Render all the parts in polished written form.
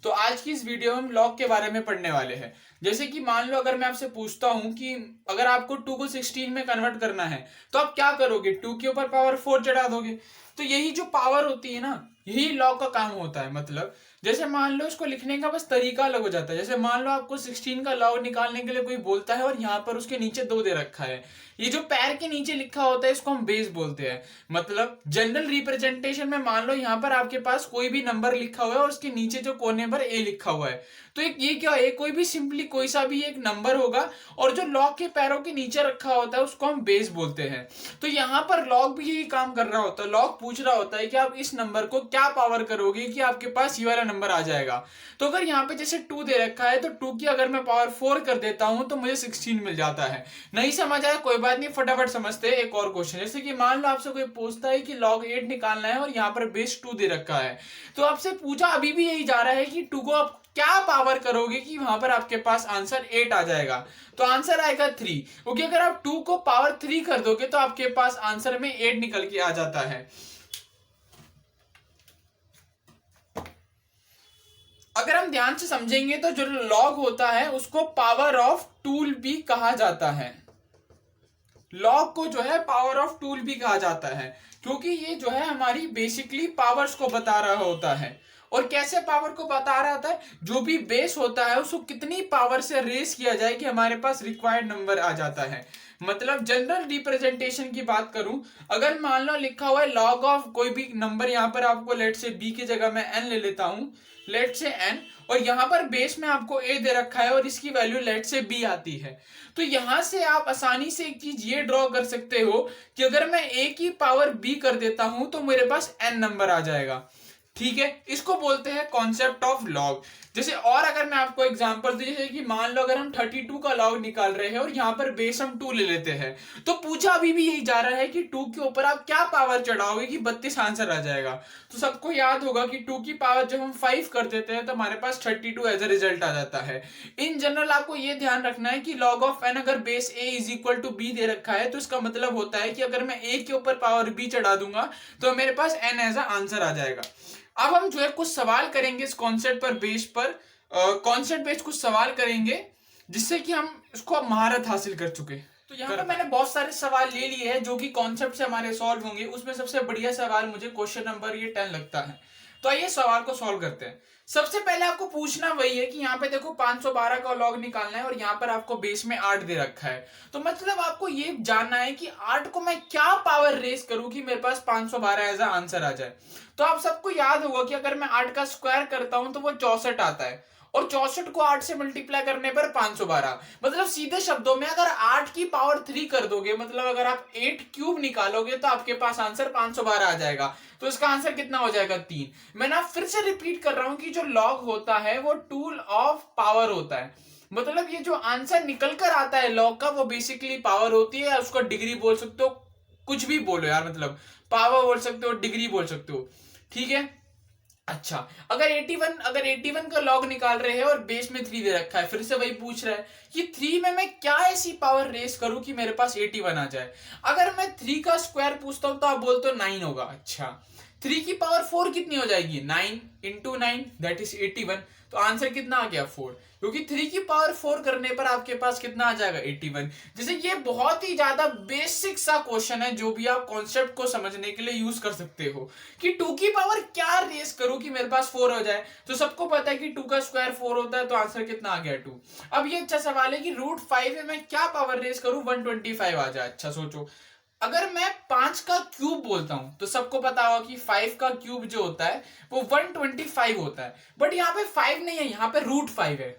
तो आज की इस वीडियो में हम लॉग के बारे में पढ़ने वाले हैं। जैसे कि मान लो अगर मैं आपसे पूछता हूं कि अगर आपको 2 को 16 में कन्वर्ट करना है तो आप क्या करोगे, 2 के ऊपर पावर 4 चढ़ा दोगे। तो यही जो पावर होती है ना, यही लॉग का काम होता है। मतलब जैसे मान लो इसको लिखने का बस तरीका अलग हो जाता है। जैसे मान लो आपको 16 का लॉग निकालने के लिए कोई बोलता है और यहाँ पर उसके नीचे 2 दे रखा है। ये जो पैर के नीचे लिखा होता है इसको हम बेस बोलते हैं। मतलब जनरल रिप्रेजेंटेशन में मान लो यहाँ पर आपके पास कोई भी नंबर लिखा हुआ है और उसके नीचे जो कोने पर ए लिखा हुआ है, तो एक ये क्या है, कोई भी सिंपली कोई सा भी एक नंबर होगा और जो लॉग के पैरों के नीचे रखा होता है उसको हम बेस बोलते हैं। तो यहाँ पर लॉग भी यही काम कर रहा होता है। लॉग पूछ रहा होता है कि आप इस नंबर को क्या पावर करोगे कि आपके पास ये वाला नंबर आ जाएगा। तो अगर यहाँ पे जैसे 2 दे रखा है तो 2 की अगर मैं पावर 4 कर देता हूं तो मुझे 16 मिल जाता है। नहीं समझ आया कोई बात नहीं, फटाफट समझते हैं एक और क्वेश्चन। जैसे कि मान लो आपसे कोई पूछता है कि log 8 निकालना है और यहाँ पर बेस 2 दे रखा है, तो आपसे पूछा अभी भी यही जा रहा है कि 2 को आप क्या पावर करोगे कि वहां पर आपके पास आंसर 8 आ जाएगा। तो आंसर आएगा 3, क्योंकि अगर आप 2 को पावर 3 कर दोगे तो आपके पास आंसर में 8 निकल के आ जाता है। अगर हम ध्यान से समझेंगे तो जो लॉग होता है उसको पावर ऑफ टूल भी कहा जाता है। लॉग को जो है पावर ऑफ टूल भी कहा जाता है, क्योंकि ये जो है हमारी बेसिकली पावर्स को बता रहा होता है। और कैसे पावर को बता रहा होता है, जो भी बेस होता है उसको कितनी पावर से रेस किया जाए कि हमारे पास रिक्वायर्ड नंबर आ जाता है। मतलब जनरल रिप्रेजेंटेशन की बात करूं, अगर मान लो लिखा हुआ है लॉग ऑफ कोई भी नंबर, यहां पर आपको लेट से बी की जगह मैं एन ले लेता हूं, लेट से एन, और यहां पर बेस में आपको ए दे रखा है और इसकी वैल्यू लेट से बी आती है। तो यहां से आप आसानी से एक चीज ये ड्रॉ कर सकते हो कि अगर मैं ए की पावर बी कर देता हूं तो मेरे पास एन नंबर आ जाएगा। ठीक है, इसको बोलते हैं कॉन्सेप्ट ऑफ लॉग। जैसे और अगर मैं आपको एग्जांपल दूं, जैसे कि मान लो अगर हम 32 का लॉग निकाल रहे हैं और यहां पर बेस हम 2 ले लेते हैं, तो पूछा अभी भी यही जा रहा है कि 2 के ऊपर आप क्या पावर चढ़ाओगे कि 32 आंसर आ जाएगा। तो सबको याद होगा कि 2 की पावर जब हम 5 कर देते हैं तो हमारे पास 32 एज अ रिजल्ट आ जाता है। इन जनरल आपको यह ध्यान रखना है कि लॉग ऑफ एन अगर base A is equal to B दे रखा है तो इसका मतलब होता है कि अगर मैं ए के ऊपर पावर बी चढ़ा दूंगा तो मेरे पास एन एज अ आंसर आ जाएगा। अब हम जो है कुछ सवाल करेंगे इस कॉन्सेप्ट पर बेस पर, कॉन्सेप्ट बेस कुछ सवाल करेंगे जिससे कि हम इसको महारत हासिल कर चुके। तो यहाँ पर मैंने बहुत सारे सवाल ले लिए हैं जो कि कॉन्सेप्ट से हमारे सॉल्व होंगे। उसमें सबसे बढ़िया सवाल मुझे क्वेश्चन नंबर ये 10 लगता है। तो आइए सवाल को सॉल्व करते हैं। सबसे पहले आपको पूछना वही है कि यहाँ पे देखो 512 का लॉग निकालना है और यहाँ पर आपको बेस में 8 दे रखा है। तो मतलब आपको ये जानना है कि 8 को मैं क्या पावर रेस करूं कि मेरे पास 512 एज आंसर आ जाए। तो आप सबको याद होगा कि अगर मैं 8 का स्क्वायर करता हूं तो वो 64 आता है, और 64 को 8 से मल्टीप्लाई करने पर 512। मतलब सीधे शब्दों में अगर 8 की पावर 3 कर दोगे, मतलब अगर आप 8 क्यूब निकालोगे तो आपके पास आंसर 512 आ जाएगा। तो इसका आंसर कितना हो जाएगा 3। मैं ना फिर से रिपीट कर रहा हूं कि जो लॉग होता है वो टूल ऑफ पावर होता है। मतलब ये जो आंसर निकल कर आता है लॉग का वो बेसिकली पावर होती है। उसको डिग्री बोल सकते हो, कुछ भी बोलो यार, मतलब पावर बोल सकते हो, डिग्री बोल सकते हो। ठीक है, अच्छा अगर 81 का लॉग निकाल रहे हैं और बेस में 3 दे रखा है, फिर से वही पूछ रहा है कि 3 में मैं क्या ऐसी पावर रेस करूं कि मेरे पास 81 आ जाए। अगर मैं 3 का स्क्वायर पूछता हूं तो आप बोलते हो 9 होगा। अच्छा 3 की पावर 4 कितनी हो जाएगी, 9 इंटू 9 दैट इज 81। तो आंसर कितना आ गया 4, क्योंकि 3 की पावर 4 करने पर आपके पास कितना आ जाएगा 81। जैसे ये बहुत ही ज्यादा बेसिक सा क्वेश्चन है जो भी आप कॉन्सेप्ट को समझने के लिए यूज कर सकते हो कि 2 की पावर क्या रेस करूं कि मेरे पास 4 हो जाए। तो सबको पता है कि 2 का स्क्वायर 4 होता है, तो आंसर कितना आ गया 2। अब ये अच्छा सवाल है कि √5 में मैं क्या पावर रेस करूं 125 आ जाए। अच्छा सोचो, अगर मैं 5 का क्यूब बोलता हूं तो सबको पता होगा कि 5 का क्यूब जो होता है वो 125 होता है, बट यहाँ पे 5 नहीं है, यहाँ पे √5 है।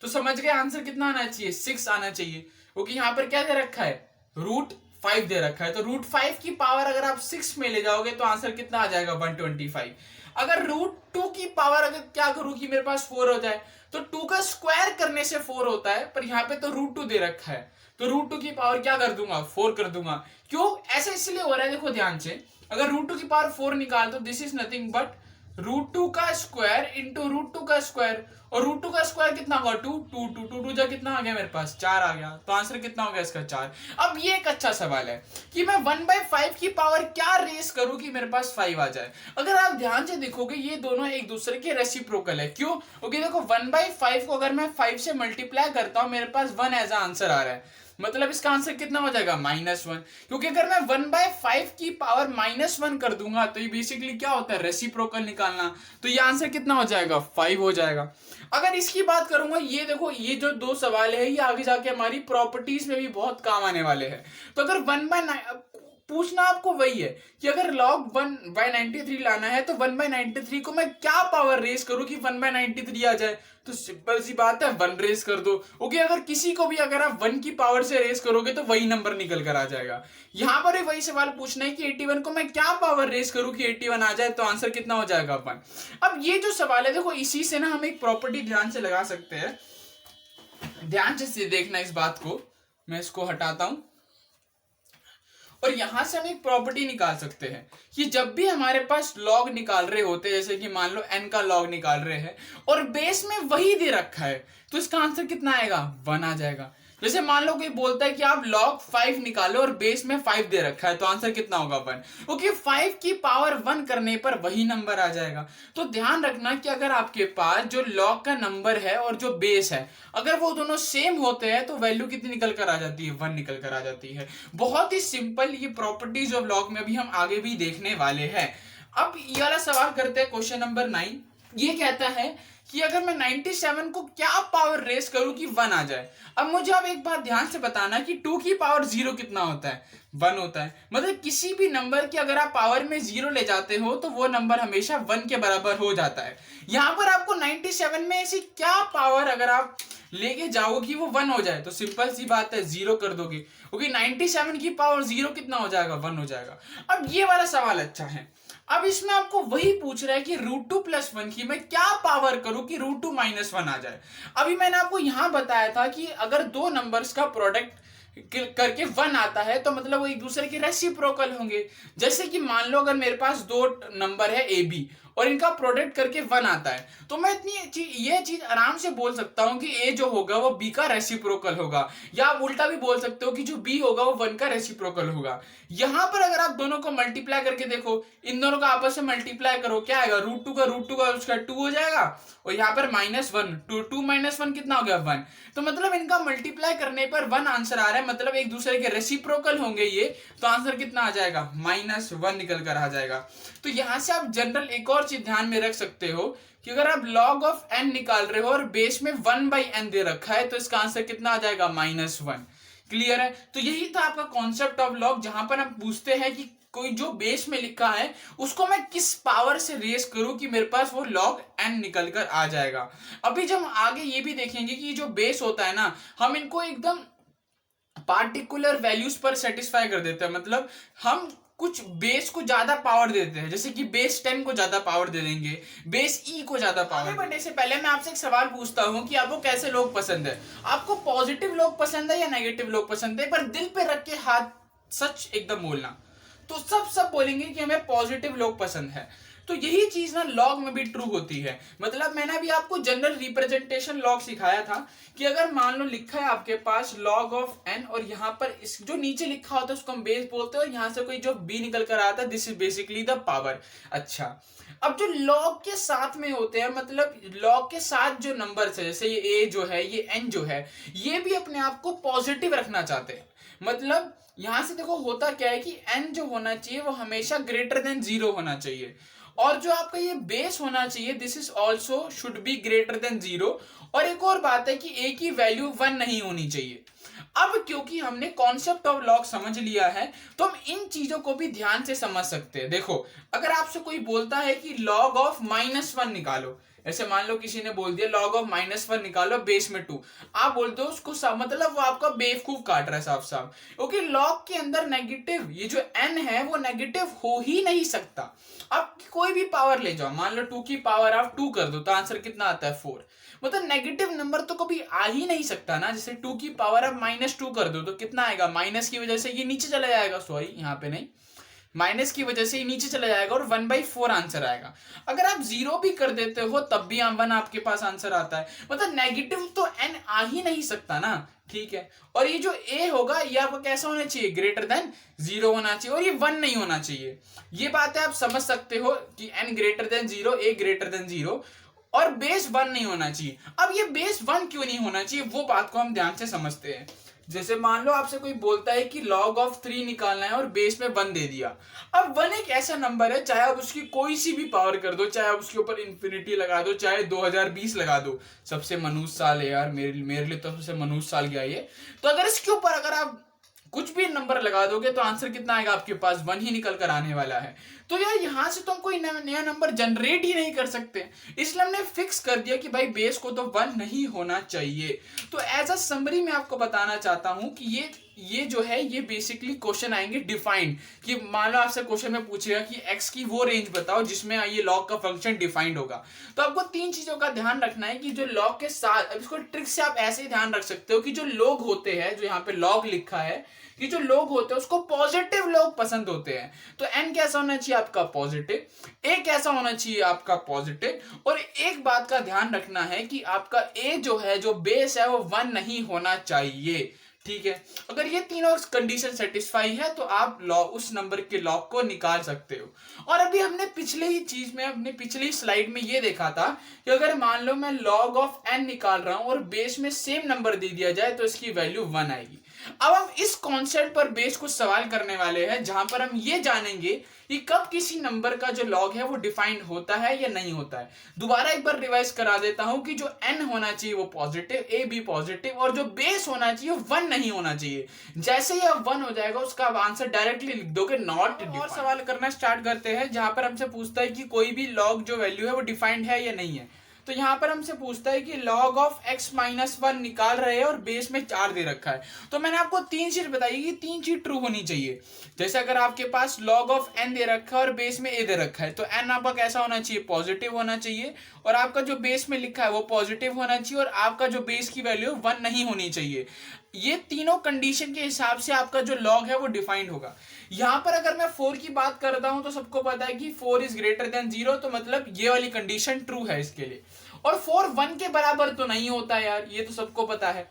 तो समझ गए आंसर कितना आना चाहिए, 6 आना चाहिए, क्योंकि यहाँ पर क्या दे रखा है, √5 दे रखा है। तो √5 की पावर अगर आप 6 में ले जाओगे तो आंसर कितना आ जाएगा 125। अगर √2 की पावर अगर क्या करूं कि मेरे पास 4 हो जाए, तो 2 का स्क्वायर करने से 4 होता है, पर यहाँ पे तो √2 दे रखा है, तो √2 की पावर क्या कर दूंगा 4 कर दूंगा। क्यों ऐसा इसलिए हो रहा है, देखो ध्यान से, अगर √2 की पावर 4 निकाल तो दिस इज नथिंग बट √2 का स्क्वायर इंटू √2 का स्क्वायर, और √2 का स्क्वायर कितना होगा 2, 2 2 2 2 जा कितना आ गया मेरे पास 4 आ गया, तो आंसर कितना हो गया इसका 4। अब ये एक अच्छा सवाल है कि मैं 1/5 की पावर क्या रेस करूं कि मेरे पास 5 आ जाए। अगर आप ध्यान से देखोगे ये दोनों एक दूसरे के रेसिप्रोकल है। क्यों? क्योंकि देखो 1/5 को अगर मैं 5 से मल्टीप्लाई करता हूं मेरे पास 1 एज आंसर आ रहा है, मतलब इसका आंसर कितना हो जाएगा -1। क्योंकि अगर मैं 1/5 की पावर -1 कर दूंगा तो ये बेसिकली क्या होता है रेसिप्रोकल निकालना, तो ये आंसर कितना हो जाएगा 5 हो जाएगा। अगर इसकी बात करूंगा, ये देखो ये जो दो सवाल है ये आगे जाके हमारी प्रॉपर्टीज में भी बहुत काम आने वाले हैं। तो अगर 1/9 पूछना आपको वही है कि अगर log 1/93 लाना है तो 1/93 को मैं क्या पावर रेस करूं कि 1/93 आ जाए, तो सिंपल सी बात है 1 रेस कर दो। ओके, अगर किसी को भी अगर आप 1 की पावर से रेस करोगे तो वही नंबर निकल कर आ जाएगा। यहां पर भी वही सवाल पूछना है कि 81 को मैं क्या पावर रेस करूं कि 81 आ जाए, तो आंसर कितना हो जाएगा 1। अब ये जो सवाल है देखो इसी से ना हम एक प्रॉपर्टी ध्यान से लगा सकते हैं। ध्यान से देखना इस बात को, मैं इसको हटाता हूं और यहां से हम एक प्रॉपर्टी निकाल सकते हैं कि जब भी हमारे पास लॉग निकाल रहे होते हैं, जैसे कि मान लो n का लॉग निकाल रहे हैं और बेस में वही दे रखा है, तो इसका आंसर कितना आएगा 1 आ जाएगा। जैसे मान लो कोई बोलता है कि आप log 5 निकालो और बेस में 5 दे रखा है, तो आंसर कितना होगा 1, क्योंकि 5 की पावर 1 करने पर वही नंबर आ जाएगा। तो ध्यान रखना कि अगर आपके पास जो log का नंबर है और जो बेस है अगर वो दोनों सेम होते हैं तो वैल्यू कितनी निकल कर आ जाती है 1 निकल कर आ जाती है। बहुत ही सिंपल ये प्रॉपर्टीज ऑफ log में भी हम आगे भी देखने वाले हैं। अब ये वाला सवाल करते हैं क्वेश्चन नंबर 9। ये कहता है कि अगर मैं 97 को क्या पावर रेस करूं कि 1 आ जाए। अब मुझे आप एक बात ध्यान से बताना कि 2 की पावर 0 कितना होता है 1 होता है। मतलब किसी भी नंबर की अगर आप पावर में 0 ले जाते हो तो वो नंबर हमेशा 1 के बराबर हो जाता है। यहां पर आपको 97 में ऐसी क्या पावर अगर आप लेके जाओगे कि वो 1 हो जाए, तो सिंपल सी बात है 0 कर दोगे, क्योंकि 97 की पावर 0 कितना हो जाएगा 1 हो जाएगा। अब ये वाला सवाल अच्छा है। अब इसमें आपको वही पूछ रहा है कि √2 + 1 की मैं क्या पावर करूं कि √2 - 1 आ जाए। अभी मैंने आपको यहां बताया था कि अगर दो नंबर्स का प्रोडक्ट करके 1 आता है तो मतलब वो एक दूसरे के रेसिप्रोकल होंगे। जैसे कि मान लो अगर मेरे पास दो नंबर है ए बी और इनका प्रोडक्ट करके 1 आता है, तो मैं ये चीज आराम से बोल सकता हूं कि ए जो होगा वो बी का रेसिप्रोकल होगा, या आप उल्टा भी बोल सकते हो कि जो बी होगा वो 1 का रेसिप्रोकल होगा। यहां पर अगर आप दोनों को मल्टीप्लाई करके देखो, इन दोनों का आपस में मल्टीप्लाई करो, क्या आएगा √2 का उसका 2 हो जाएगा, और यहाँ पर -1 2 - 1 कितना हो गया 1। तो मतलब इनका मल्टीप्लाई करने पर 1 आंसर आ रहा है, मतलब एक दूसरे के रेसिप्रोकल होंगे ये, तो आंसर कितना आ जाएगा -1 निकल कर आ जाएगा। तो यहां से आप जनरल एक और चीज ध्यान में रख सकते हो कि अगर आप log ऑफ n निकाल रहे हो और बेस में 1/n दे रखा है तो इसका आंसर कितना आ जाएगा -1। क्लियर है? तो यही था आपका कॉन्सेप्ट ऑफ log, जहां पर हम पूछते हैं कि कोई जो बेस में लिखा है उसको मैं किस पावर से रेस करूं कि मेरे पास वो log n निकल कर आ जाएगा। अभी जब हम आगे ये भी देखेंगे कि जो बेस होता है ना, हम इनको एकदम पार्टिकुलर वैल्यूज पर सेटिस्फाई कर देते हैं। मतलब हम कुछ बेस को ज्यादा पावर देते हैं, जैसे कि बेस 10 को ज्यादा पावर दे देंगे, बेस ई को ज्यादा पावर। बढ़ने से पहले मैं आपसे एक सवाल पूछता हूं कि आपको कैसे लोग पसंद है, आपको पॉजिटिव लोग पसंद है या नेगेटिव लोग पसंद है? पर दिल पे रख के हाथ सच एकदम बोलना। तो सब बोलेंगे कि हमें पॉजिटिव लोग पसंद है। तो यही चीज ना लॉग में भी ट्रू होती है। मतलब मैंने अभी आपको जनरल रिप्रेजेंटेशन लॉग सिखाया था कि अगर मान लो लिखा है आपके पास log ऑफ n और यहाँ पर इस जो नीचे लिखा होता है उसको हम बेस बोलते हैं, और यहाँ से कोई जो b निकल कर आता है this is basically the power. अच्छा, अब जो log के साथ में होते हैं, मतलब log के साथ जो नंबर्स है, जैसे ये a जो है ये n जो है, ये भी अपने आप को पॉजिटिव रखना चाहते हैं। मतलब यहां से देखो होता क्या है कि n जो होना चाहिए वो हमेशा ग्रेटर देन 0 होना चाहिए, और जो आपका ये बेस होना चाहिए this is also should be greater than 0। और एक और बात है कि a की वैल्यू 1 नहीं होनी चाहिए। अब क्योंकि हमने कॉन्सेप्ट ऑफ लॉग समझ लिया है तो हम इन चीजों को भी ध्यान से समझ सकते हैं। देखो अगर आपसे कोई बोलता है कि log ऑफ -1 निकालो, ऐसे मान लो किसी ने बोल दिया log ऑफ -1 निकालो बेस में 2, आप बोलते हो उसको मतलब वो आपका बेवकूफ काट रहा है साफ साफ, क्योंकि log के अंदर नेगेटिव ये जो n है वो नेगेटिव हो ही नहीं सकता। आप कोई भी पावर ले जाओ, मान लो 2 की पावर आप 2 कर दो तो आंसर कितना आता है 4। मतलब नेगेटिव नंबर तो कभी आ ही नहीं सकता ना। जैसे 2 की पावर आप -2 कर दो तो कितना आएगा, माइनस की वजह से ये नीचे चला जाएगा, सॉरी यहाँ पे नहीं, माइनस की वजह से ये नीचे चला जाएगा और 1/4 आंसर आएगा। अगर आप 0 भी कर देते हो तब भी 1 आपके पास आंसर आता है, मतलब नेगेटिव तो n आ ही नहीं सकता ना, ठीक है। और ये जो a होगा ये आपका कैसा होना चाहिए, ग्रेटर देन 0 होना चाहिए, और ये 1 नहीं होना चाहिए। ये बातें आप समझ सकते हो कि n greater than 0, a greater than 0, और बेस 1 नहीं होना चाहिए। अब ये बेस 1 क्यों नहीं होना चाहिए, वो बात को हम ध्यान से समझते हैं। जैसे मान लो आपसे कोई बोलता है कि log ऑफ 3 निकालना है और बेस में 1 दे दिया। अब 1 एक ऐसा नंबर है, चाहे आप उसकी कोई सी भी पावर कर दो, चाहे आप उसके ऊपर इंफिनिटी लगा दो, चाहे 2020 लगा दो, सबसे मनुष्य साल है यार, मेरे लिए तो सबसे मनुष्य साल गया ये। तो अगर इसके ऊपर अगर आप कुछ भी नंबर लगा दोगे तो आंसर कितना आएगा आपके पास, 1 ही निकल कर आने वाला है। तो यार यहां से तो हम कोई नया नंबर जनरेट ही नहीं कर सकते, इसलिए हमने फिक्स कर दिया कि भाई बेस को तो 1 नहीं होना चाहिए। तो एज अ समरी मैं आपको बताना चाहता हूं कि ये जो है ये बेसिकली क्वेश्चन आएंगे डिफाइंड, कि मान लो आपसे क्वेश्चन में पूछेगा कि x की वो रेंज बताओ जिसमें ये लॉग का फंक्शन डिफाइंड होगा। तो आपको 3 चीजों का ध्यान रखना है कि जो लॉग के साथ, अब इसको ट्रिक से आप ऐसे ही ध्यान रख सकते हो कि जो लोग होते हैं, जो यहाँ पे लॉग लिखा है कि जो लोग होते हैं उसको पॉजिटिव लोग पसंद होते हैं। तो n कैसा होना चाहिए आपका पॉजिटिव, a कैसा होना चाहिए आपका पॉजिटिव, और एक बात का ध्यान रखना है कि आपका a जो है, जो बेस है, वो 1 नहीं होना चाहिए, ठीक है। अगर ये तीनों कंडीशन सेटिस्फाई है तो आप लॉग, उस नंबर के लॉग को निकाल सकते हो। और अभी हमने पिछले ही चीज में, अपने पिछली स्लाइड में ये देखा था कि अगर मान लो मैं लॉग ऑफ n निकाल रहा हूं और बेस में सेम नंबर दे दिया जाए तो इसकी वैल्यू 1 आएगी। अब हम इस कॉन्सेप्ट पर बेस कुछ सवाल करने वाले हैं, जहां पर हम ये जानेंगे कि कब किसी नंबर का जो लॉग है वो डिफाइंड होता है या नहीं होता है। दोबारा एक बार रिवाइज करा देता हूं कि जो n होना चाहिए वो पॉजिटिव, a भी पॉजिटिव, और जो बेस होना चाहिए वो 1 नहीं होना चाहिए। जैसे ही अब 1 हो जाएगा उसका आंसर डायरेक्टली लिख दोगे नॉट। और सवाल करना स्टार्ट करते हैं, जहां पर हमसे पूछता है कि कोई भी लॉग जो वैल्यू है वो डिफाइंड है या नहीं है। तो यहां पर हमसे पूछता है कि log ऑफ x माइनस 1 निकाल रहे हैं और बेस में 4 दे रखा है। तो मैंने आपको 3 चीज बताई कि 3 चीज ट्रू होनी चाहिए। जैसे अगर आपके पास log ऑफ n दे रखा है और बेस में a दे रखा है, तो n आपका कैसा होना चाहिए, पॉजिटिव होना चाहिए, और आपका जो बेस में लिखा है वो पॉजिटिव होना चाहिए, और आपका जो बेस की वैल्यू 1 नहीं होनी चाहिए। ये तीनों कंडीशन के हिसाब से आपका जो लॉग है वो डिफाइंड होगा। यहां पर अगर मैं 4 की बात करता हूं तो सबको पता है कि 4 इज ग्रेटर देन 0, तो मतलब ये वाली कंडीशन ट्रू है इसके लिए। और 4 1 के बराबर तो नहीं होता यार, ये तो सबको पता है।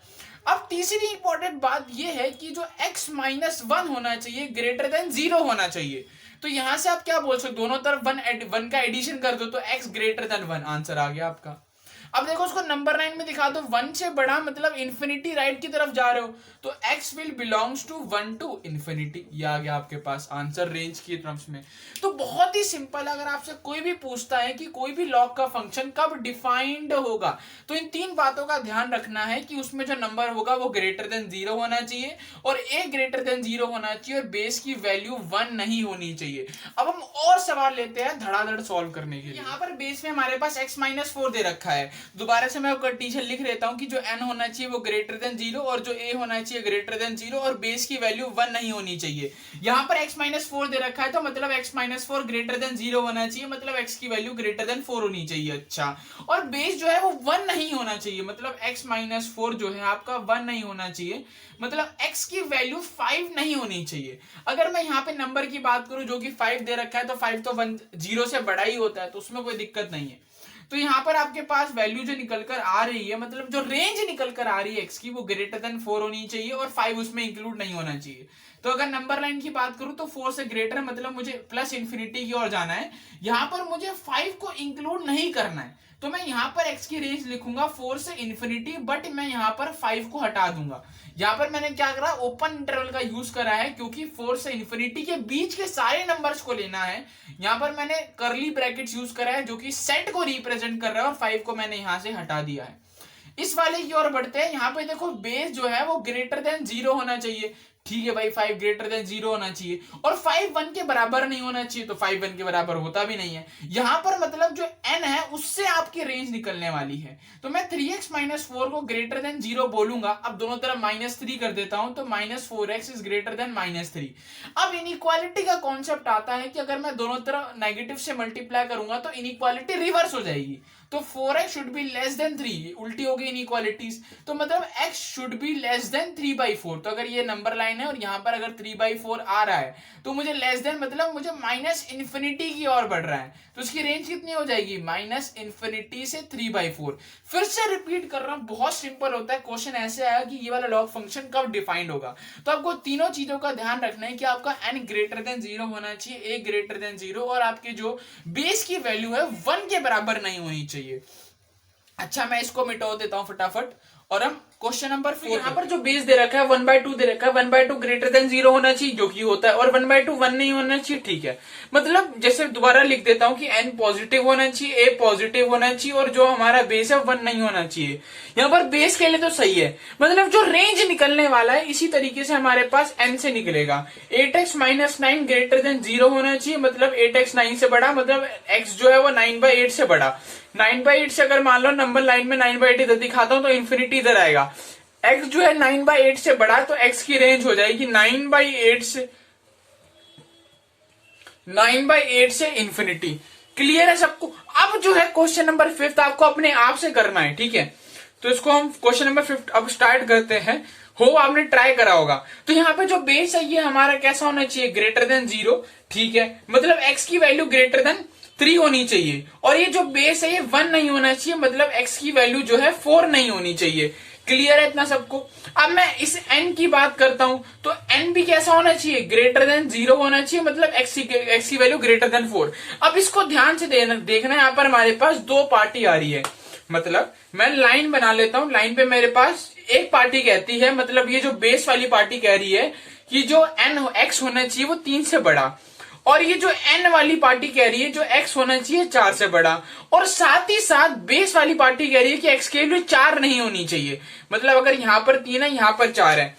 अब तीसरी इंपॉर्टेंट बात ये है कि जो x माइनस 1 होना चाहिए ग्रेटर देन 0 होना चाहिए। तो यहां से आप क्या बोल सकते, दोनों तरफ 1 का एडिशन कर दो तो x ग्रेटर देन 1 आंसर आ गया आपका। अब देखो उसको नंबर 9 में दिखा दो, 1 से बड़ा मतलब इंफिनिटी राइट की तरफ जा रहे हो, तो x will belongs to 1 to infinity, ये आ गया आपके पास आंसर रेंज की टर्म्स में। तो बहुत ही सिंपल, अगर आपसे कोई भी पूछता है कि कोई भी लॉग का फंक्शन कब डिफाइंड होगा, तो इन 3 बातों का ध्यान रखना है कि उसमें जो नंबर होगा वो ग्रेटर देन 0 होना चाहिए, और a ग्रेटर देन 0 होना चाहिए, और बेस की वैल्यू 1 नहीं होनी चाहिए। अब हम और सवाल लेते हैं धड़ाधड़ सॉल्व करने के लिए। यहाँ पर बेस में हमारे पास x माइनस 4 दे रखा है। दोबारा से मैं कंडीशन लिख लेता हूं कि जो n होना चाहिए वो ग्रेटर देन 0, और जो a होना चाहिए ग्रेटर देन 0, और बेस की वैल्यू 1 नहीं होनी चाहिए। यहां पर x माइनस 4 दे रखा है, तो मतलब x माइनस 4 ग्रेटर देन 0 होना चाहिए, मतलब x की वैल्यू ग्रेटर देन 4 होनी चाहिए। अच्छा, और बेस जो है वो 1 नहीं होना चाहिए, मतलब x माइनस 4 जो है आपका 1 नहीं होना चाहिए, मतलब x की वैल्यू 5 नहीं होनी चाहिए। अगर मैं यहाँ पे नंबर की बात करूं जो कि 5 दे रखा है, तो 5 तो 0 से बड़ा ही होता है, तो उसमें कोई दिक्कत नहीं है। तो यहां पर आपके पास वैल्यू जो निकल कर आ रही है, मतलब जो रेंज निकल कर आ रही है x की, वो ग्रेटर देन 4 होनी चाहिए, और 5 उसमें इंक्लूड नहीं होना चाहिए। तो अगर नंबर लाइन की बात करूं तो 4 से ग्रेटर मतलब मुझे प्लस इंफिनिटी की ओर जाना है, यहां पर मुझे 5 को इंक्लूड नहीं करना है, तो मैं यहां पर x की रेंज लिखूंगा 4 से इंफिनिटी, बट मैं यहां पर 5 को हटा दूंगा। यहां पर मैंने क्या करा, ओपन इंटरवल का यूज करा है, क्योंकि 4 से इंफिनिटी के बीच के सारे नंबर्स को लेना है। यहां पर मैंने कर्ली ब्रैकेट्स यूज करा है जो कि सेट को रिप्रेजेंट कर रहा है, और 5 को मैंने यहां से हटा दिया है। इस वाले की ओर बढ़ते हैं। यहाँ पे देखो बेस जो है वो ग्रेटर देन 0 होना चाहिए, ठीक है भाई, 5 ग्रेटर देन 0 होना चाहिए, और 5 1 के बराबर नहीं होना चाहिए, तो 5 1 के बराबर होता भी नहीं है। यहां पर मतलब जो n है उससे आपकी रेंज निकलने वाली है, तो मैं 3x माइनस 4 को ग्रेटर देन 0 बोलूंगा। अब दोनों तरफ -3 कर देता हूं, तो -4x इज ग्रेटर देन -3। अब इनइक्वालिटी का कॉन्सेप्ट आता है कि अगर मैं दोनों तरफ नेगेटिव से मल्टीप्लाई करूंगा तो इनइक्वालिटी रिवर्स हो जाएगी, तो 4x should be less than 3, उल्टी हो गई इनइक्वालिटीज। तो मतलब x should be less than 3/4। तो अगर ये नंबर लाइन है और यहाँ पर अगर 3/4 आ रहा है तो मुझे लेस देन मतलब मुझे माइनस इन्फिनिटी की ओर बढ़ रहा है, तो उसकी रेंज कितनी हो जाएगी, माइनस इन्फिनिटी से 3/4। फिर से रिपीट कर रहा हूं, बहुत सिंपल होता है। क्वेश्चन ऐसे आया कि ये वाला लॉग फंक्शन कब डिफाइंड होगा, तो आपको तीनों चीजों का ध्यान रखना है कि आपका n ग्रेटर देन 0 होना चाहिए, a ग्रेटर देन 0, और आपके जो बेस की वैल्यू है 1 के बराबर नहीं होनी चाहिए। अच्छा, मैं इसको मिटा देता हूं फटाफट और हम क्वेश्चन नंबर 4। यहाँ पर जो बेस दे रखा है 1/2 दे रखा है, 1/2 ग्रेटर देन 0 होना चाहिए, जो कि होता है, और 1/2 1 नहीं होना चाहिए। ठीक है, मतलब जैसे दोबारा लिख देता हूं कि n पॉजिटिव होना चाहिए, a पॉजिटिव होना चाहिए, और जो हमारा बेस है 1 नहीं होना चाहिए। यहाँ पर बेस के लिए तो सही है, मतलब जो रेंज निकलने वाला है इसी तरीके से हमारे पास n से निकलेगा। 8x - 9 ग्रेटर देन 0 होना चाहिए, मतलब 8x 9 से बड़ा, मतलब x जो है वो 9/8 से बड़ा। 9/8 से अगर मान लो नंबर लाइन में 9/8 इधर दिखाता हूं तो इन्फिनिटी इधर आएगा। x जो है 9/8 से बड़ा, तो x की रेंज हो जाएगी 9/8 से इन्फिनिटी। क्लियर है सबको? अब जो है क्वेश्चन नंबर 5 आपको अपने आप से करना है, ठीक है। तो इसको हम क्वेश्चन नंबर 5 अब स्टार्ट करते हैं। हो आपने ट्राई करा होगा। तो यहाँ पे जो बेस है ये हमारा कैसा होना चाहिए, ग्रेटर देन 0, ठीक है, मतलब x की वैल्यू ग्रेटर देन 3 होनी चाहिए, और ये जो बेस है ये 1 नहीं होना चाहिए, मतलब x की वैल्यू जो है 4 नहीं होनी चाहिए। क्लियर है इतना सबको? अब मैं इस n की बात करता हूं, तो n भी कैसा होना चाहिए, ग्रेटर देन 0 होना चाहिए, मतलब x की वैल्यू ग्रेटर देन 4। अब इसको ध्यान से देखना, यहाँ पर हमारे पास दो पार्टी आ रही है, मतलब मैं लाइन बना लेता हूं। लाइन पे मेरे पास एक पार्टी कहती है, मतलब ये जो बेस वाली पार्टी कह रही है कि जो x होना चाहिए वो 3 से बड़ा, और ये जो n वाली पार्टी कह रही है जो x होना चाहिए 4 से बड़ा, और साथ ही साथ बेस वाली पार्टी कह रही है कि x की वैल्यू 4 नहीं होनी चाहिए, मतलब अगर यहां पर 3 है यहां पर 4 है,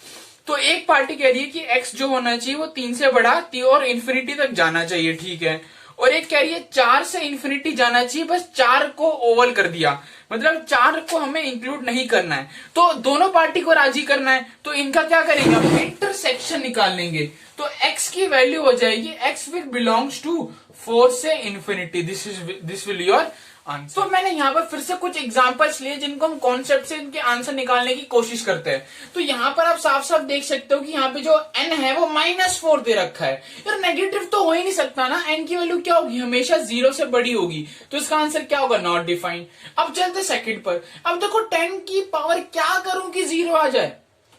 तो एक पार्टी कह रही है कि x जो होना चाहिए वो 3 से बड़ा और इन्फिनिटी तक जाना चाहिए, ठीक है, और एक कह रही है 4 से इन्फिनिटी जाना चाहिए, बस 4 को ओवल कर दिया, मतलब 4 को हमें इंक्लूड नहीं करना है। तो दोनों पार्टी को राजी करना है, तो इनका क्या करेंगे, हम इंटरसेक्शन निकाल लेंगे। तो x की वैल्यू हो जाएगी x विल बिलोंग्स टू 4 से infinity, this will your answer. तो मैंने यहाँ पर फिर से कुछ एग्जांपल्स लिए जिनको हम कॉन्सेप्ट से इनके आंसर निकालने की कोशिश करते हैं। तो यहाँ पर आप साफ साफ देख सकते हो कि यहाँ पे जो n है वो -4 दे रखा है, यार नेगेटिव तो हो ही नहीं सकता ना, n की वैल्यू क्या होगी, हमेशा 0 से बड़ी होगी, तो इसका आंसर क्या होगा, नॉट डिफाइंड। अब चलते सेकंड पर। अब देखो 10 की पावर क्या करूं कि 0 आ जाए,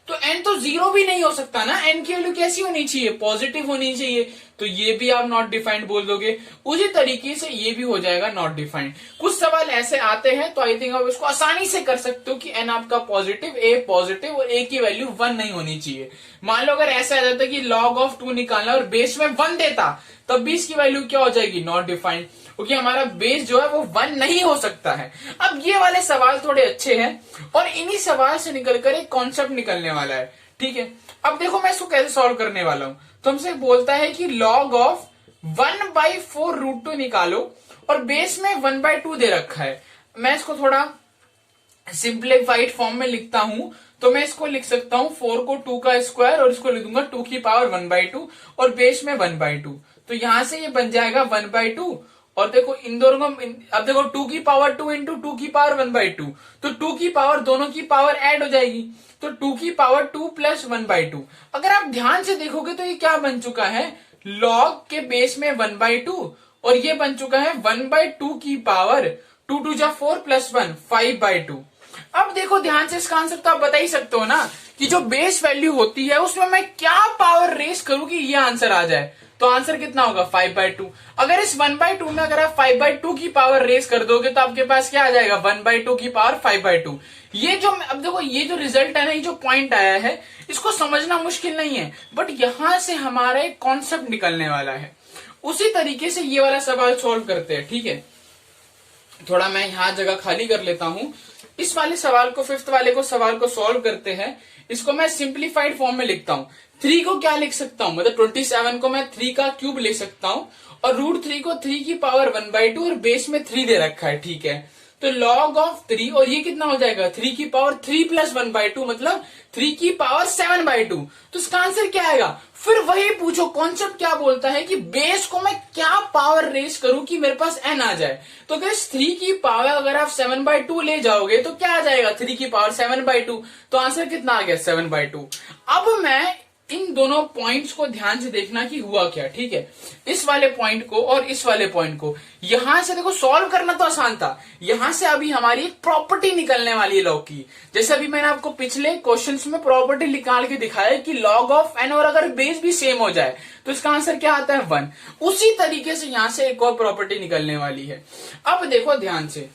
तो n तो 0 भी नहीं हो सकता ना, n की वैल्यू कैसी होनी चाहिए, पॉजिटिव होनी चाहिए, तो ये भी आप नॉट डिफाइंड बोल दोगे। उसी तरीके से ये भी हो जाएगा नॉट डिफाइंड। कुछ सवाल ऐसे आते हैं तो आई थिंक आप इसको आसानी से कर सकते हो कि n आपका पॉजिटिव, a पॉजिटिव, और a की वैल्यू 1 नहीं होनी चाहिए। मान लो अगर ऐसा आ जाता कि log of 2 निकालना और बेस में 1 देता, तब भी इसकी वैल्यू क्या हो जाएगी, नॉट डिफाइंड, क्योंकि हमारा बेस जो है वो 1 नहीं हो सकता है। अब ये वाले सवाल थोड़े अच्छे हैं और इन्हीं सवाल से निकलकर एक कॉन्सेप्ट निकलने वाला है, ठीक है। अब देखो मैं इसको कैसे सॉल्व करने वाला हूं। तो हमसे बोलता है कि log ऑफ 1/4√2 निकालो, और बेस में 1/2 दे रखा है। मैं इसको थोड़ा सिंप्लीफाइड फॉर्म में लिखता हूं, तो मैं इसको लिख सकता हूं 4 को 2 का स्क्वायर, और इसको लिख दूंगा 2 की पावर 1/2, और बेस में 1/2, तो यहां से ये बन जाएगा 1/2, और देखो इन दोनों को, अब देखो 2 की पावर 2 इंटू 2 की पावर 1/2, तो 2 की पावर, दोनों की पावर ऐड हो जाएगी, तो 2 की पावर 2 प्लस 1/2। अगर आप ध्यान से देखोगे तो ये क्या बन चुका है, log के बेस में 1/2, और ये बन चुका है 1/2 की पावर 2 2 जा 4 प्लस 1 5/2। अब देखो ध्यान से, इसका आंसर तो आप बता ही सकते हो ना कि जो बेस वैल्यू होती है उसमें मैं क्या पावर रेस करूं कि ये आंसर आ जाए, तो आंसर कितना होगा 5/2। अगर इस 1/2 में अगर आप 5/2 की पावर रेस कर दोगे तो आपके पास क्या आ जाएगा, 1/2 की पावर 5/2। ये जो, अब देखो ये जो रिजल्ट है ना, ये जो पॉइंट आया है, इसको समझना मुश्किल नहीं है, बट यहां से हमारा एक कॉन्सेप्ट निकलने वाला है। उसी तरीके से ये वाला सवाल सॉल्व करते हैं, ठीक है। थोड़ा मैं यहां जगह खाली कर लेता हूं। इस वाले सवाल को, 5th वाले को सवाल को सॉल्व करते हैं। इसको मैं सिंप्लीफाइड फॉर्म में लिखता हूं। 3 को क्या लिख सकता हूं, मतलब 27 को मैं 3 का क्यूब लिख सकता हूं, और √3 को 3 की पावर 1/2, और बेस में 3 दे रखा है, ठीक है। तो log ऑफ 3, और ये कितना हो जाएगा, 3 की पावर 3 प्लस 1/2, मतलब 3 की पावर 7/2। तो इसका आंसर क्या आएगा, फिर वही पूछो, कॉन्सेप्ट क्या बोलता है कि बेस को मैं क्या पावर रेस करूं कि मेरे पास n आ जाए। तो गाइस 3 की पावर अगर आप 7/2 ले जाओगे तो क्या आ जाएगा, 3 की पावर 7/2, तो आंसर कितना आ गया 7/2। अब मैं इन दोनों पॉइंट्स को ध्यान से देखना कि हुआ क्या, ठीक है। इस वाले पॉइंट को और इस वाले पॉइंट को यहां से देखो सॉल्व करना तो आसान था, यहां से अभी हमारी एक प्रॉपर्टी निकलने वाली है लॉग की। जैसे अभी मैंने आपको पिछले क्वेश्चंस में प्रॉपर्टी निकाल के दिखाया कि लॉग ऑफ n और अगर बेस भी सेम हो जाए तो इसका आंसर क्या आता है 1। उसी तरीके से यहां से एक और प्रॉपर्टी निकलने वाली है। अब देखो ध्यान से,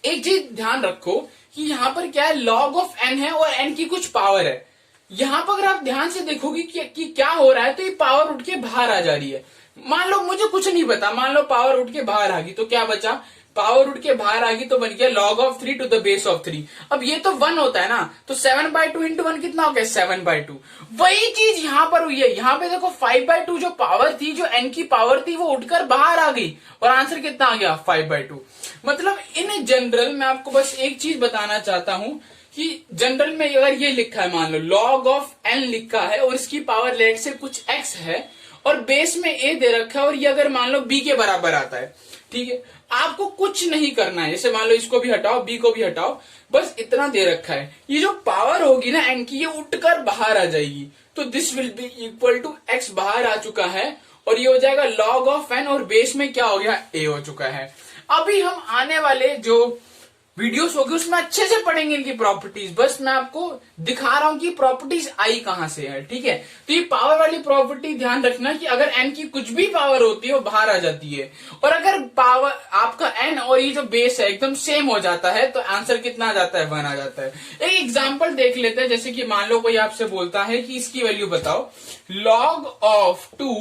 एक चीज ध्यान रखो कि यहां पर क्या है, लॉग ऑफ n है और n की कुछ पावर है। यहां पर अगर आप ध्यान से देखोगे कि क्या हो रहा है, तो ये पावर उठ के बाहर आ जा रही है। मान लो मुझे कुछ नहीं पता, मान लो पावर उठ के बाहर आ गई, तो क्या बचा, पावर उठ के बाहर आ गई तो बन गया log of 3 to the base of 3। अब ये तो 1 होता है ना, तो 7/2 इंटू 1 कितना हो गया 7/2। वही चीज यहां पर हुई है, यहां पे देखो 5/2 जो पावर थी, जो n की पावर थी, वो उठकर बाहर आ गई और आंसर कितना आ गया 5/2। मतलब इन जनरल मैं आपको बस एक चीज बताना चाहता हूं कि जनरल में अगर ये लिखा है, मान लो log ऑफ n लिखा है और इसकी पावर लेट से कुछ x है और बेस में a दे रखा है और ये अगर मान लो b के बराबर आता है, ठीक है, आपको कुछ नहीं करना है। जैसे मान लो इसको भी हटाओ, b को भी हटाओ, बस इतना दे रखा है, ये जो पावर होगी ना n की, ये उठकर बाहर आ जाएगी, तो this will be equal to x बाहर आ चुका है और ये हो जाएगा log ऑफ n और बेस में क्या हो गया a हो चुका है। अभी हम आने वाले जो वीडियोस होगी उसमें अच्छे से पढ़ेंगे इनकी प्रॉपर्टीज, बस मैं आपको दिखा रहा हूं कि प्रॉपर्टीज आई कहां से है, ठीक है। तो ये पावर वाली प्रॉपर्टी ध्यान रखना कि अगर n की कुछ भी पावर होती है वो बाहर आ जाती है, और अगर पावर आपका n और ये जो बेस है एकदम सेम हो जाता है तो आंसर कितना आ जाता है 1 आ जाता है। एक एग्जाम्पल देख लेते हैं, जैसे कि मान लो कोई आपसे बोलता है कि इसकी वैल्यू बताओ, log ऑफ 2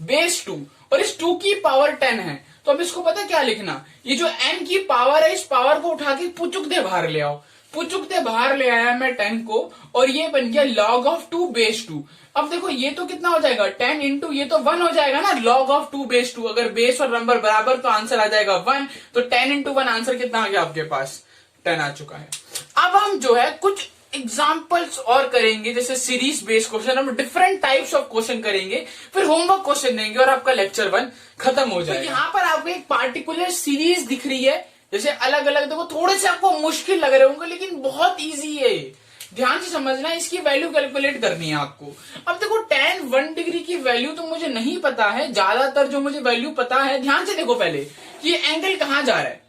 बेस 2 और इस 2 की पावर 10 है, तो अब इसको पता क्या लिखना, ये जो n की पावर है इस पावर को उठा के पुचुक दे बाहर ले आओ, पुचुक दे बाहर ले आया मैं 10 को और ये बन गया log ऑफ 2 बेस 2। अब देखो ये तो कितना हो जाएगा 10 इंटू ये तो 1 हो जाएगा ना, log ऑफ 2 बेस 2, अगर बेस और नंबर बराबर तो आंसर आ जाएगा 1, तो 10 इंटू 1 आंसर कितना आ गया आपके पास 10 आ चुका है। अब हम जो है कुछ एग्जाम्पल्स और करेंगे, जैसे सीरीज बेस्ड क्वेश्चन, हम डिफरेंट टाइप्स ऑफ क्वेश्चन करेंगे, फिर होमवर्क क्वेश्चन देंगे और आपका लेक्चर 1 खत्म हो जाएगा। तो यहाँ पर आपको एक पार्टिकुलर सीरीज दिख रही है, जैसे अलग अलग देखो, थोड़े से आपको मुश्किल लग रहे होंगे लेकिन बहुत इजी है, ध्यान से समझना है। इसकी वैल्यू कैलकुलेट करनी है आपको। अब देखो tan 1 डिग्री की वैल्यू तो मुझे नहीं पता है, ज्यादातर जो मुझे वैल्यू पता है, ध्यान से देखो पहले कि ये एंगल कहां जा रहा है,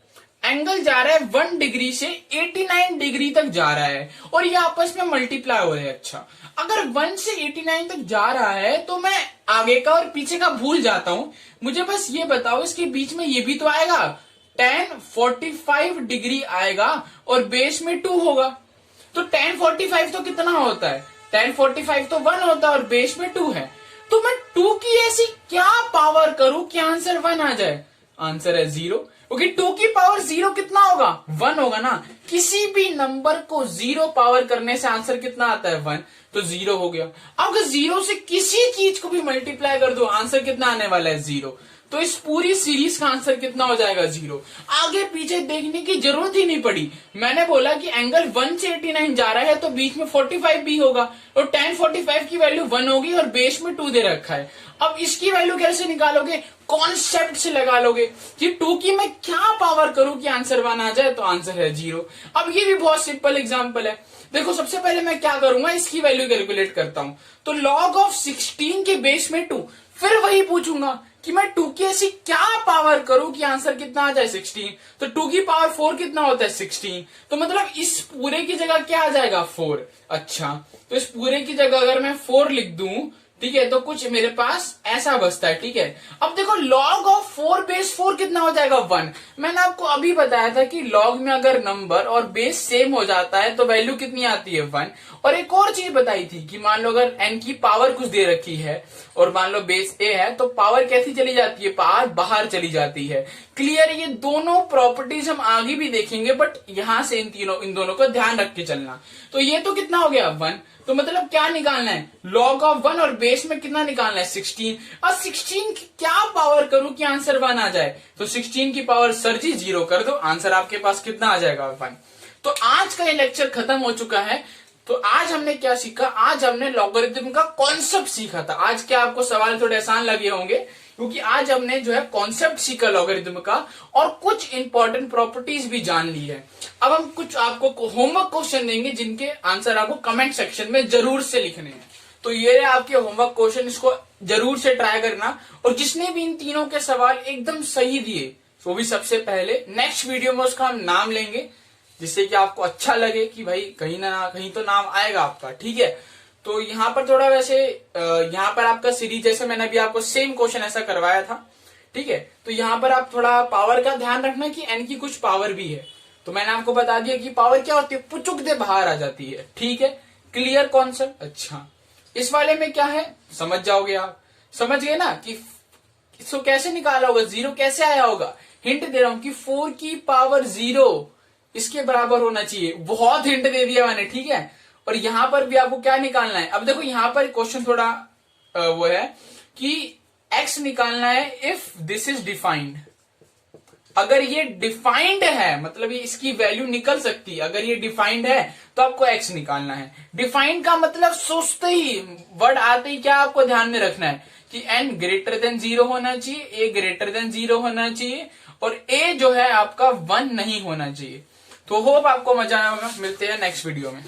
एंगल जा रहा है 1 डिग्री से 89 डिग्री तक जा रहा है और ये आपस में मल्टीप्लाई हो रहे हैं। अच्छा, अगर 1 से 89 तक जा रहा है तो मैं आगे का और पीछे का भूल जाता हूं, मुझे बस ये बताओ इसके बीच में ये भी तो आएगा, tan 45 डिग्री आएगा और बेस में 2 होगा, तो tan 45 तो कितना होता है, tan 45 तो 1 होता है और बेस में 2 है, तो मैं 2 की ऐसी क्या पावर करूं कि आंसर 1 आ जाए, आंसर है 0। ओके, 2 की पावर 0 कितना होगा 1 होगा ना, किसी भी नंबर को 0 पावर करने से आंसर कितना आता है 1, तो 0 हो गया। अब अगर 0 से किसी चीज को भी मल्टीप्लाई कर दो आंसर कितना आने वाला है 0, तो इस पूरी सीरीज का आंसर कितना हो जाएगा 0। आगे पीछे देखने की जरूरत ही नहीं पड़ी, मैंने बोला कि एंगल 1 से 89 जा रहा है तो बीच में 45 भी होगा और tan 45 की वैल्यू 1 होगी और बेस में 2 दे रखा है। अब इसकी वैल्यू कैसे निकालोगे, कॉन्सेप्ट से लगा लोगे कि 2 की मैं क्या पावर करूं कि आंसर 1 आ जाए, तो आंसर है 0। अब ये भी बहुत सिंपल एग्जांपल है, देखो सबसे पहले मैं क्या करूंगा, इसकी वैल्यू कैलकुलेट करता हूं, तो log ऑफ 16 के बेस में 2, फिर वही पूछूंगा कि मैं 2 की ऐसी क्या पावर करूं कि आंसर कितना आ जाए 16, तो 2 की पावर 4 कितना होता है 16, तो मतलब इस पूरे की जगह क्या आ जाएगा 4। अच्छा, तो इस पूरे की जगह अगर मैं 4 लिख दूं, ठीक है, तो कुछ मेरे पास ऐसा बचता है, ठीक है। अब देखो log ऑफ 4 बेस 4 कितना हो जाएगा 1, मैंने आपको अभी बताया था कि log में अगर नंबर और बेस सेम हो जाता है तो वैल्यू कितनी आती है 1। और एक और चीज बताई थी कि मान लो अगर n की पावर कुछ दे रखी है और मान लो बेस a है, तो पावर कैसी चली जाती है, पावर बाहर चली जाती है। क्लियर, ये दोनों प्रॉपर्टीज हम आगे भी देखेंगे, बट यहां से इन दोनों को ध्यान रख के चलना। तो ये तो कितना हो गया 1, तो मतलब क्या निकालना है, log ऑफ 1 और बेस में कितना निकालना है 16, और 16 की क्या पावर करूं कि आंसर 1 आ जाए, तो 16 की पावर सर जी 0 कर दो, आंसर आपके पास कितना आ जाएगा 1। तो आज का ये लेक्चर खत्म हो चुका है। तो आज हमने क्या सीखा, आज हमने लॉगरिथम का कॉन्सेप्ट सीखा था। आज क्या आपको सवाल थोड़े आसान लगे होंगे, क्योंकि आज हमने जो है कॉन्सेप्ट सीखा लॉगरिथम का और कुछ इंपॉर्टेंट प्रॉपर्टीज भी जान ली है। अब हम कुछ आपको होमवर्क क्वेश्चन देंगे जिनके आंसर आपको कमेंट सेक्शन में जरूर से लिखने हैं। तो ये आपके होमवर्क क्वेश्चन, इसको जरूर से ट्राई करना। और जिसने भी इन तीनों के सवाल एकदम सही दिए, वो भी सबसे पहले नेक्स्ट वीडियो में उसका हम नाम लेंगे, जिससे कि आपको अच्छा लगे कि भाई कहीं ना कहीं तो नाम आएगा आपका। ठीक है, तो यहाँ पर थोड़ा वैसे यहाँ पर आपका सीरीज, जैसे मैंने अभी आपको सेम क्वेश्चन ऐसा करवाया था। ठीक है, तो यहाँ पर आप थोड़ा पावर का ध्यान रखना कि एन की कुछ पावर भी है। तो मैंने आपको बता दिया कि पावर क्या होती है, पुचुक दे बाहर आ जाती है। ठीक है, क्लियर कॉन्सेप्ट। अच्छा, इस वाले में क्या है समझ जाओगे आप, समझ गए ना कि इसको कैसे निकाला होगा, जीरो कैसे आया होगा। हिंट दे रहा हूं कि 4 की पावर 0 इसके बराबर होना चाहिए। बहुत हिंट दे दिया मैंने। ठीक है, और यहां पर भी आपको क्या निकालना है। अब देखो यहां पर क्वेश्चन थोड़ा वो है कि x निकालना है इफ दिस इज डिफाइंड। अगर ये डिफाइंड है मतलब ये इसकी वैल्यू निकल सकती है। अगर ये डिफाइंड है तो आपको x निकालना है। डिफाइंड का मतलब सोचते ही, वर्ड आते ही क्या आपको ध्यान में रखना है कि n ग्रेटर देन 0 होना चाहिए, a ग्रेटर देन 0 होना चाहिए और a जो है आपका 1 नहीं होना चाहिए। तो होप आपको मजा आया होगा। मिलते हैं नेक्स्ट वीडियो में।